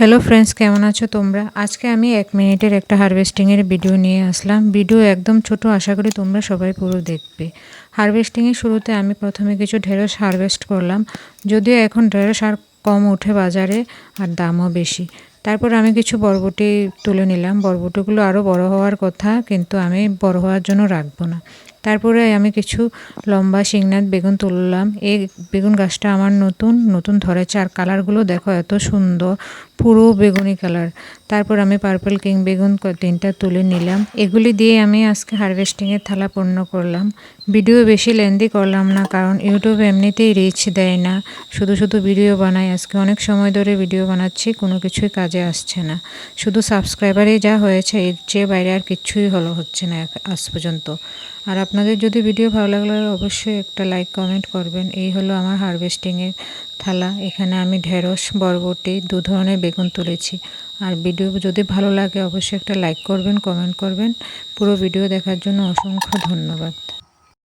Hello friends, কেমন আছো তোমরা? আজকে আমি 1 মিনিটের একটা হারভেস্টিংয়ের ভিডিও নিয়ে আসলাম। ভিডিও একদম ছোট, আশা করি তোমরা সবাই পুরো দেখবে। হারভেস্টিংয়ের শুরুতে আমি প্রথমে কিছু ঢেঁড়স হারভেস্ট করলাম। যদিও এখন ঢেঁড়স আর কম ওঠে বাজারে, আর দামও বেশি। তারপর আমি কিছু বরবটি তুলে নিলাম। বরবটিগুলো আরও বড় হওয়ার কথা, কিন্তু আমি বড় হওয়ার জন্য রাখবো না। তারপরে আমি কিছু লম্বা শিংনাথ বেগুন তুললাম। এই বেগুন গাছটা আমার নতুন ধরেছে, আর কালারগুলো দেখো এত সুন্দর, পুরো বেগুনি কালার। তারপর আমি পার্পল কিং বেগুন 3টা তুলে নিলাম। এগুলি দিয়ে আমি আজকে হারভেস্টিংয়ের থালা পূর্ণ করলাম। ভিডিও বেশি লেন্দি করলাম না, কারণ ইউটিউব এমনিতেই রিচ দেয় না, শুধু ভিডিও বানাই। আজকে অনেক সময় ধরে ভিডিও বানাচ্ছি, কোনো কিছুই কাজে আসছে না। শুধু সাবস্ক্রাইবারই যা হয়েছে, এর চেয়ে বাইরে আর কিছুই হচ্ছে না আজ পর্যন্ত। আর আপনাদের যদি ভিডিও ভালো লাগলে অবশ্যই একটা লাইক কমেন্ট করবেন। এই হলো আমার হারভেস্টিংয়ের থালা। এখানে আমি ঢেঁড়স, বরবটি, 2 ধরনের বেগুন তুলেছি। আর ভিডিও যদি ভালো লাগে অবশ্যই একটা লাইক করবেন, কমেন্ট করবেন। পুরো ভিডিও দেখার জন্য অসংখ্য ধন্যবাদ।